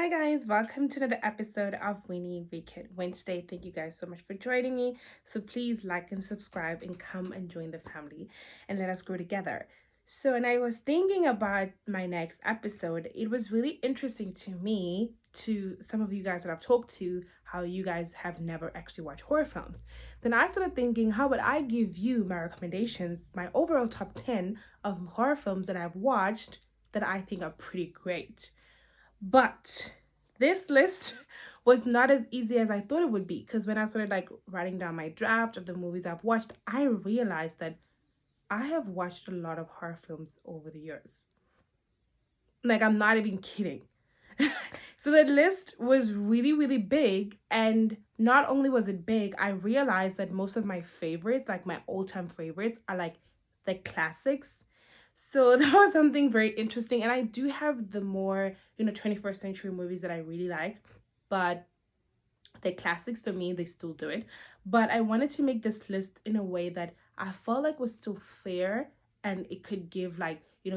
Hi guys, welcome to another episode of Winnie Wicked Wednesday. Thank you guys so much for joining me. So please like and subscribe and come and join the family and let us grow together. So when I was thinking about my next episode, it was really interesting to me, to some of you guys that I've talked to, how you guys have never actually watched horror films. Then I started thinking, how would I give you my recommendations, my overall top 10 of horror films that I've watched that I think are pretty great. But this list was not as easy as I thought it would be, because when I started writing down my draft of the movies I've watched, I realized that I have watched a lot of horror films over the years. Like, I'm not even kidding. So the list was really, really big. And not only was it big, I realized that most of my favorites, like my all-time favorites, are like the classics. So that was something very interesting. And I do have the more, 21st century movies that I really like. But the classics, for me, they still do it. But I wanted to make this list in a way that I felt like was still fair, and it could give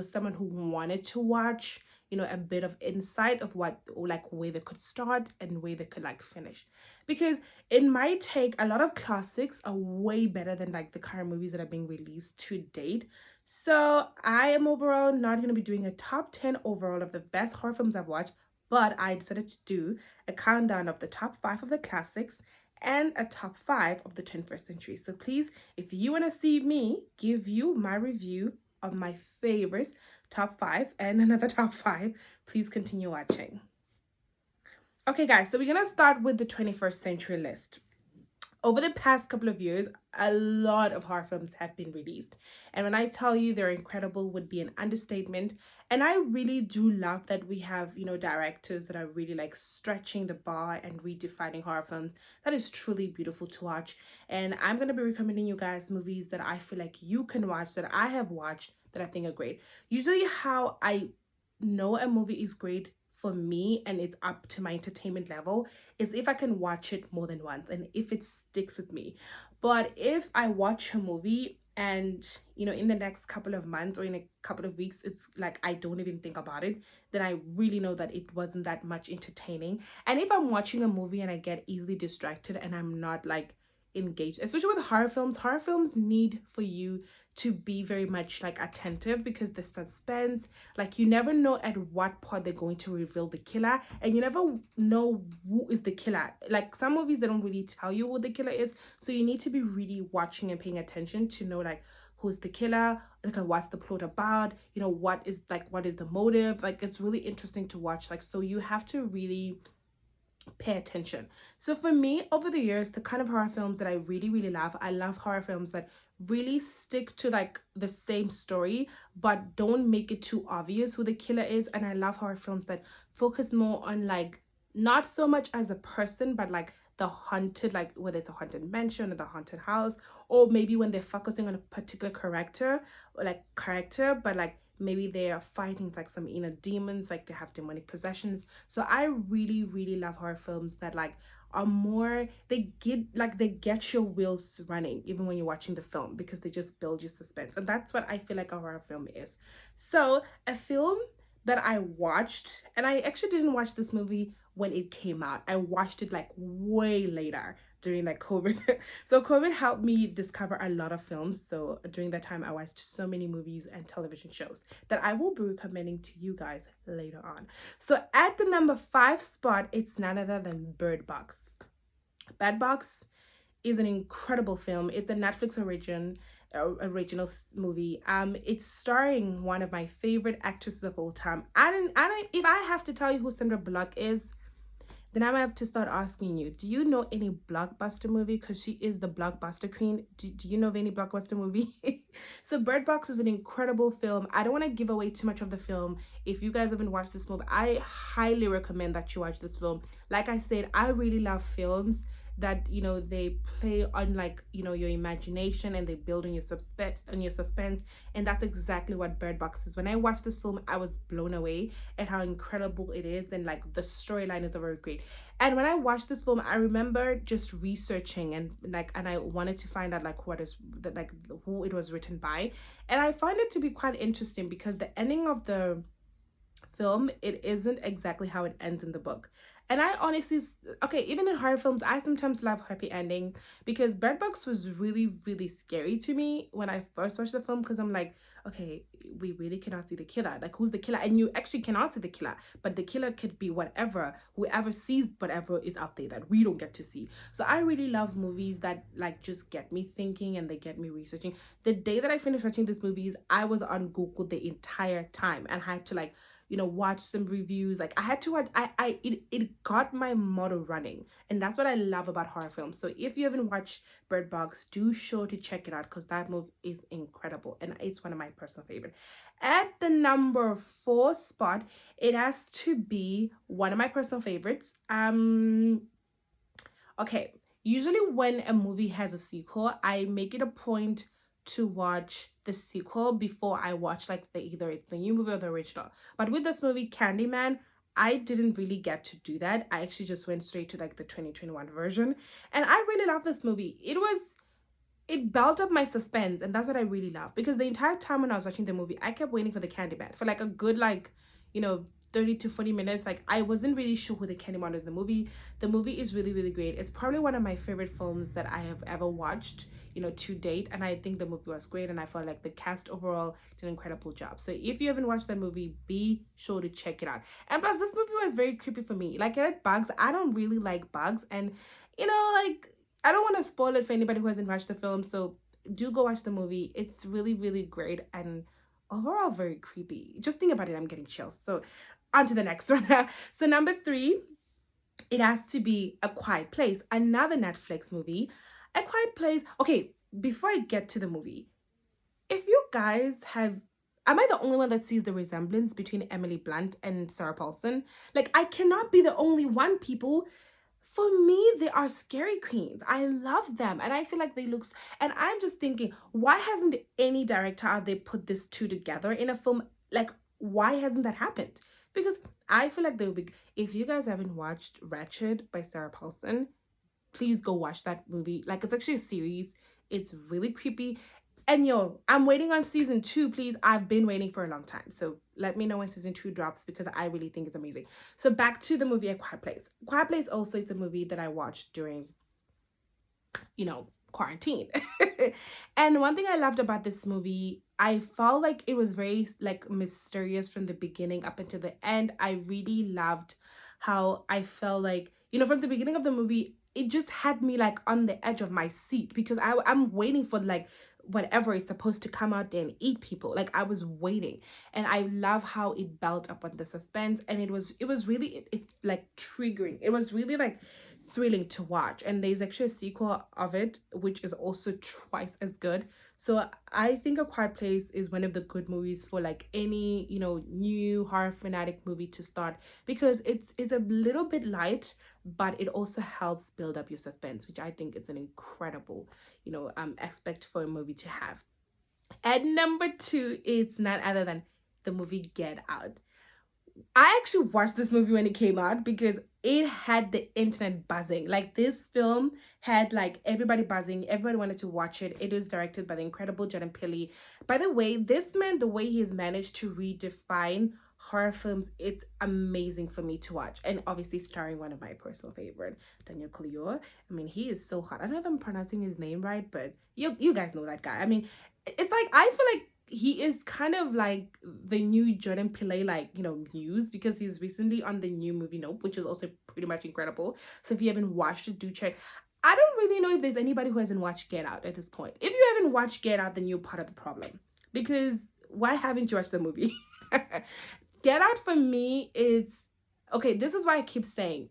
someone who wanted to watch a bit of insight of what, like, where they could start and where they could finish. Because in my take, a lot of classics are way better than the current movies that are being released to date. So I am overall not going to be doing a top 10 overall of the best horror films I've watched, but I decided to do a countdown of the top 5 of the classics and a top 5 of the 21st century. So please, if you want to see me give you my review of my favorites, top 5 and another top 5, please continue watching. Okay guys, so we're going to start with the 21st century list. Over the past couple of years, a lot of horror films have been released. And when I tell you they're incredible would be an understatement. And I really do love that we have, directors that are really stretching the bar and redefining horror films. That is truly beautiful to watch. And I'm going to be recommending you guys movies that I feel like you can watch, that I have watched, that I think are great. Usually how I know a movie is great for me and it's up to my entertainment level is if I can watch it more than once and if it sticks with me. But if I watch a movie and in the next couple of months or in a couple of weeks it's like I don't even think about it, then I really know that it wasn't that much entertaining. And if I'm watching a movie and I get easily distracted and I'm not engaged, especially with horror films need for you to be very much attentive, because the suspense, you never know at what part they're going to reveal the killer, and you never know who is the killer. Some movies, they don't really tell you who the killer is, so you need to be really watching and paying attention to know who's the killer, what's the plot about, what is the motive. It's really interesting to watch, so you have to really pay attention. So for me, over the years, the kind of horror films that I really, really love, I love horror films that really stick to the same story but don't make it too obvious who the killer is. And I love horror films that focus more on not so much as a person, but the haunted, whether it's a haunted mansion or the haunted house, or maybe when they're focusing on a particular character, but maybe they are fighting some inner demons, they have demonic possessions. So I really, really love horror films that are more, they get your wheels running even when you're watching the film, because they just build your suspense. And that's what I feel like a horror film is. So a film that I watched, and I actually didn't watch this movie when it came out, I watched it way later during COVID. So COVID helped me discover a lot of films. So during that time I watched so many movies and television shows that I will be recommending to you guys later on. So at the number 5 spot, it's none other than Bird Box. Bird Box is an incredible film. It's a Netflix original movie. It's starring one of my favorite actresses of all time. If I have to tell you who Sandra Bullock is, then I might have to start asking you, do you know any blockbuster movie? Because she is the blockbuster queen. Do you know of any blockbuster movie? So Bird Box is an incredible film. I don't want to give away too much of the film. If you guys haven't watched this movie, I highly recommend that you watch this film. Like I said, I really love films that they play on your imagination, and they build on your suspense. And that's exactly what Bird Box is. When I watched this film, I was blown away at how incredible it is, and the storyline is very great. And when I watched this film, I remember just researching and I wanted to find out who it was written by. And I found it to be quite interesting, because the ending of the film, it isn't exactly how it ends in the book. And I honestly, okay, even in horror films, I sometimes love happy ending, because Bird Box was really, really scary to me when I first watched the film, because I'm like, okay, we really cannot see the killer. Like, who's the killer? And you actually cannot see the killer, but the killer could be whatever, whoever sees whatever is out there that we don't get to see. So I really love movies that like just get me thinking and they get me researching. The day that I finished watching these movies, I was on Google the entire time and had to like, watch some reviews. Like I had to watch, it got my model running. And that's what I love about horror films. So if you haven't watched Bird Box, do sure to check it out, because that movie is incredible and it's one of my personal favorite. At the number 4 spot, it has to be one of my personal favorites. Okay, usually when a movie has a sequel, I make it a point to watch the sequel before I watch like either it's the new movie or the original. But with this movie, Candyman, I didn't really get to do that. I actually just went straight to like the 2021 version. And I really love this movie. It built up my suspense, and that's what I really love, because the entire time when I was watching the movie, I kept waiting for the Candyman for like a good like, 30 to 40 minutes. Like I wasn't really sure who the Candyman is in the movie. The movie is really, really great. It's probably one of my favorite films that I have ever watched, to date. And I think the movie was great, and I felt like the cast overall did an incredible job. So if you haven't watched that movie, be sure to check it out. And plus, this movie was very creepy for me. Like, I had bugs. I don't really like bugs, and like, I don't want to spoil it for anybody who hasn't watched the film, so do go watch the movie. It's really, really great and overall very creepy. Just think about it, I'm getting chills. So on to the next one. So number 3, it has to be A Quiet Place, another Netflix movie. A Quiet Place. Okay, before I get to the movie, if you guys have, am I the only one that sees the resemblance between Emily Blunt and Sarah Paulson? Like, I cannot be the only one, people. For me, they are scary queens. I love them, and I feel like they look, and I'm just thinking, why hasn't any director out there put this two together in a film? Like, why hasn't that happened? Because I feel like they would be, if you guys haven't watched Wretched by Sarah Paulson, please go watch that movie. Like, it's actually a series. It's really creepy. And I'm waiting on season 2, please. I've been waiting for a long time. So let me know when season 2 drops, because I really think it's amazing. So back to the movie A Quiet Place. Quiet Place also, it's a movie that I watched during, quarantine. And one thing I loved about this movie, I felt like it was very like mysterious from the beginning up until the end. I really loved how I felt like, from the beginning of the movie, it just had me like on the edge of my seat, because I'm waiting for like whatever is supposed to come out there and eat people. Like, I was waiting, and I love how it built up on the suspense, and it was really it like triggering. It was really like thrilling to watch, and there's actually a sequel of it which is also twice as good. So I think A Quiet Place is one of the good movies for like any new horror fanatic movie to start, because it's a little bit light, but it also helps build up your suspense, which I think it's an incredible aspect for a movie to have. At number 2, it's none other than the movie Get Out. I actually watched this movie when it came out, because it had the internet buzzing. Like, this film had like everybody buzzing. Everybody wanted to watch it. It was directed by the incredible Jordan Peele. By the way, this man, the way he's managed to redefine horror films, it's amazing for me to watch. And obviously starring one of my personal favorite, Daniel Kaluuya. I mean, he is so hot. I don't know if I'm pronouncing his name right, but you guys know that guy. I mean, it's like, I feel like he is kind of like the new Jordan Peele, like, muse, because he's recently on the new movie Nope, which is also pretty much incredible. So if you haven't watched it, do check. I don't really know if there's anybody who hasn't watched Get Out at this point. If you haven't watched Get Out, then you're part of the problem, because why haven't you watched the movie? Get Out for me is, okay, this is why I keep saying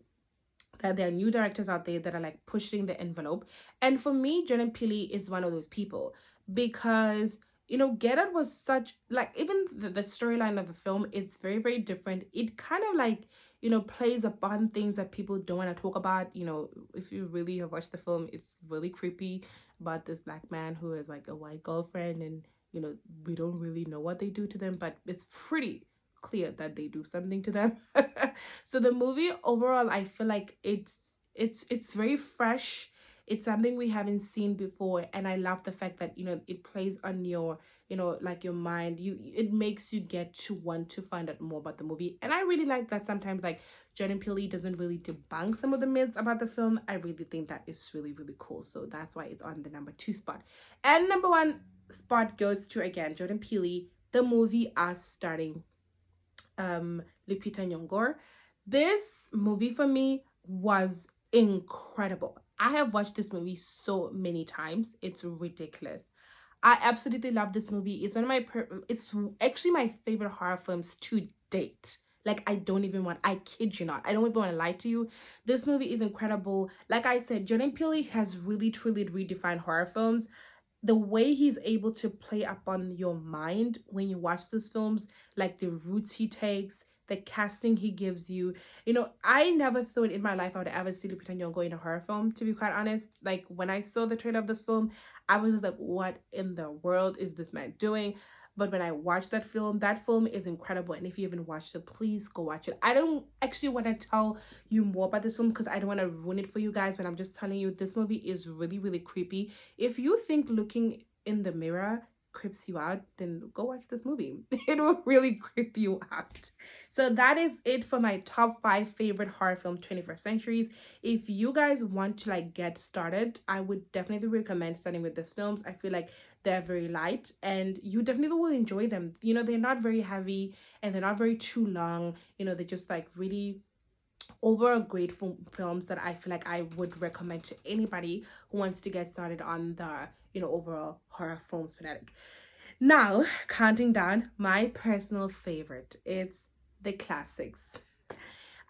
that there are new directors out there that are like pushing the envelope. And for me, Jordan Peele is one of those people, because Get Out was such, like, even the storyline of the film, it's very, very different. It kind of like, plays upon things that people don't want to talk about. If you really have watched the film, it's really creepy about this black man who has like a white girlfriend, and, we don't really know what they do to them, but it's pretty clear that they do something to them. So the movie overall, I feel like it's very fresh. It's something we haven't seen before, and I love the fact that, it plays on your, like your mind. It makes you get to want to find out more about the movie. And I really like that sometimes, like, Jordan Peele doesn't really debunk some of the myths about the film. I really think that is really, really cool. So that's why it's on the number 2 spot. And number 1 spot goes to, again, Jordan Peele, the movie Us, starring Lupita Nyong'o. This movie for me was incredible. I have watched this movie so many times. It's ridiculous. I absolutely love this movie. It's one of my it's actually my favorite horror films to date. Like, I kid you not, I don't even want to lie to you. This movie is incredible. Like I said, Jordan Peele has really truly redefined horror films. The way he's able to play up on your mind when you watch those films, like the routes he takes, the casting he gives you. I never thought in my life I would ever see Lupita Nyong'o in a horror film, to be quite honest. Like, when I saw the trailer of this film, I was just like, what in the world is this man doing? But when I watched that film is incredible. And if you haven't watched it, please go watch it. I don't actually want to tell you more about this film because I don't want to ruin it for you guys, but I'm just telling you, this movie is really, really creepy. If you think looking in the mirror creeps you out, then go watch this movie. It will really creep you out. So that is it for my top 5 favorite horror film 21st centuries. If you guys want to like get started, I would definitely recommend starting with these films. I feel like they're very light and you definitely will enjoy them. They're not very heavy and they're not very too long. They're just like really overall great films that I feel like I would recommend to anybody who wants to get started on the overall horror films fanatic. Now, counting down my personal favorite, it's the classics.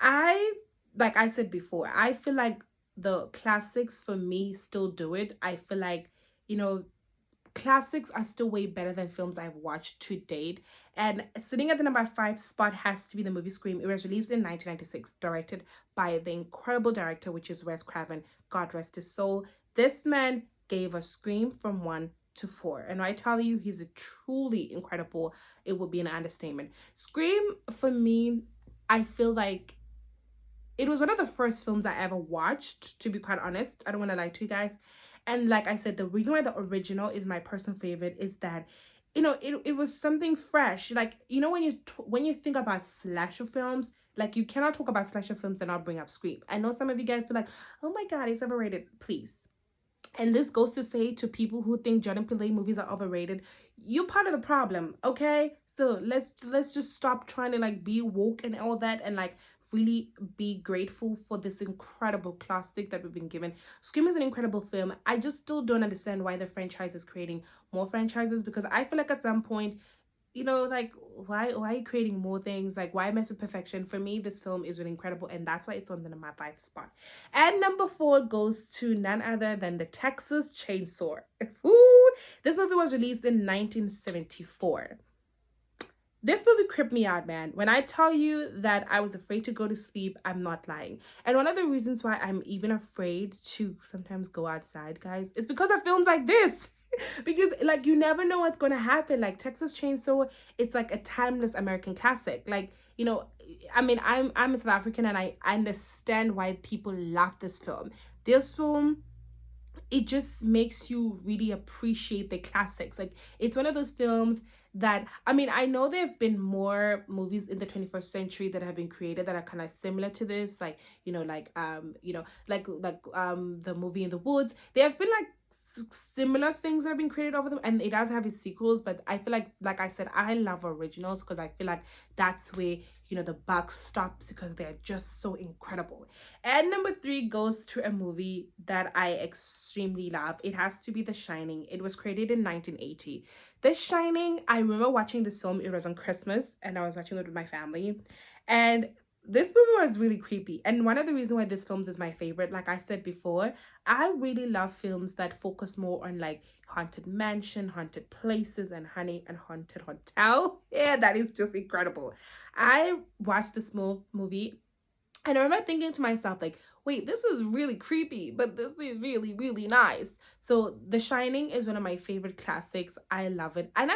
Like I said before, I feel like the classics for me still do it. I feel like classics are still way better than films I've watched to date. And sitting at the number 5 spot has to be the movie Scream. It was released in 1996, directed by the incredible director, which is Wes Craven. God rest his soul. This man gave us Scream from 1 to 4. And I tell you, he's a truly incredible. It would be an understatement. Scream, for me, I feel like it was one of the first films I ever watched, to be quite honest. I don't want to lie to you guys. And like I said, the reason why the original is my personal favorite is that, it was something fresh. Like, when you think about slasher films, like, you cannot talk about slasher films and not bring up Scream. I know some of you guys be like, oh my God, it's overrated. Please. And this goes to say to people who think Jordan Peele movies are overrated, you're part of the problem, okay? So let's just stop trying to like be woke and all that and like really be grateful for this incredible classic that we've been given. Scream is an incredible film. I just still don't understand why the franchise is creating more franchises, because I feel like at some point, like, why are you creating more things? Like, why mess with perfection? For me, this film is really incredible, and that's why it's on the number 5 spot. And number 4 goes to none other than the Texas Chainsaw. Ooh, this movie was released in 1974. This movie creeped me out, man. When I tell you that I was afraid to go to sleep, I'm not lying. And one of the reasons why I'm even afraid to sometimes go outside, guys, is because of films like this. Because like, you never know what's going to happen. Like, Texas Chainsaw, it's like a timeless American classic. Like, I mean, I'm a South African and I understand why people love this film. This film, it just makes you really appreciate the classics. Like, it's one of those films that, I mean, I know there have been more movies in the 21st century that have been created that are kind of similar to this, like, the movie In the Woods. There have been like similar things that have been created over them, and it does have its sequels, but I feel like I said, I love originals because I feel like that's where the buck stops, because they're just so incredible. And number 3 goes to a movie that I extremely love. It has to be The Shining. It was created in 1980. The Shining, I remember watching this film. It was on Christmas and I was watching it with my family, and this movie was really creepy. And one of the reasons why this film is my favorite, like I said before, I really love films that focus more on like haunted mansion, haunted places, and haunted hotel. Yeah, that is just incredible. I watched this movie And I remember thinking to myself, like, wait, this is really creepy, but this is really, really nice. So The Shining is one of my favorite classics. I love it. And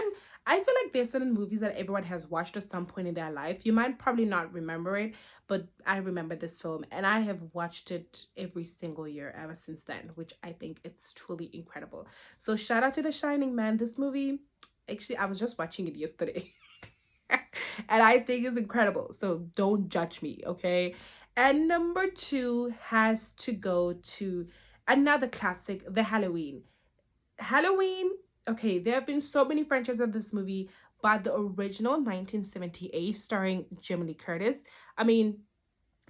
I feel like there's certain movies that everyone has watched at some point in their life. You might probably not remember it, but I remember this film and I have watched it every single year ever since then, which I think it's truly incredible. So shout out to The Shining, man. This movie, actually, I was just watching it yesterday. And I think it's incredible. So don't judge me, okay? And number two has to go to another classic, The Halloween. Halloween, okay, there have been so many franchises of this movie, but the original 1978 starring Jamie Lee Curtis. I mean,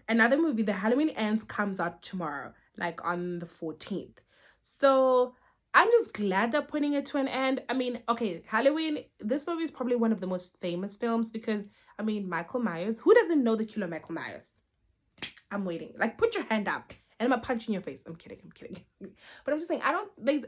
another movie, The Halloween Ends, comes out tomorrow, like on the 14th. So I'm just glad they're putting it to an end. I mean, okay, Halloween, this movie is probably one of the most famous films because, I mean, Michael Myers, who doesn't know the killer Michael Myers? I'm waiting. Like, put your hand up and I'm gonna punch in your face. I'm kidding. But I'm just saying,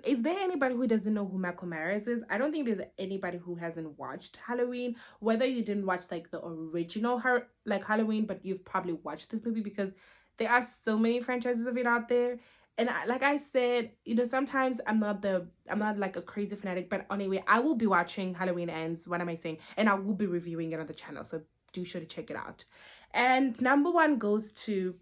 is there anybody who doesn't know who Michael Myers is? I don't think there's anybody who hasn't watched Halloween, whether you didn't watch like the original Halloween, but you've probably watched this movie because there are so many franchises of it out there. And like I said, sometimes I'm not like a crazy fanatic, but anyway, I will be watching Halloween Ends. What am I saying? And I will be reviewing it on the channel. So do sure to check it out. And number one goes to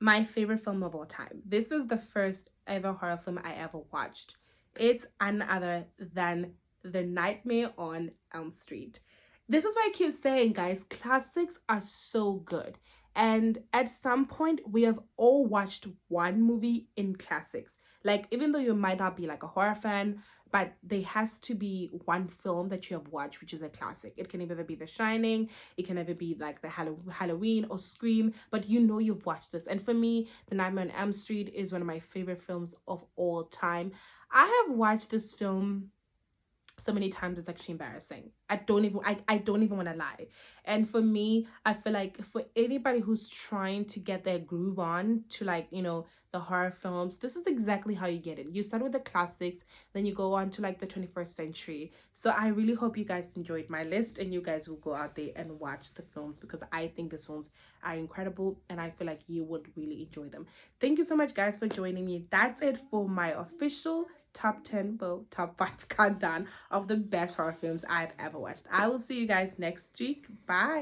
my favorite film of all time. This is the first ever horror film I ever watched. It's none other than The Nightmare on Elm Street. This is why I keep saying, guys, classics are so good. And at some point, we have all watched one movie in classics. Like, even though you might not be like a horror fan, but there has to be one film that you have watched which is a classic. It can either be The Shining, it can either be like the Halloween or Scream, but you've watched this. And for me, The Nightmare on Elm Street is one of my favorite films of all time. I have watched this film so many times it's actually embarrassing. I don't even want to lie. And for me, I feel like for anybody who's trying to get their groove on to the horror films, this is exactly how you get it. You start with the classics, then you go on to like the 21st century. So I really hope you guys enjoyed my list and you guys will go out there and watch the films because I think these films are incredible and I feel like you would really enjoy them. Thank you so much, guys, for joining me. That's it for my official top 5 countdown of the best horror films I've ever watched. I will see you guys next week. Bye.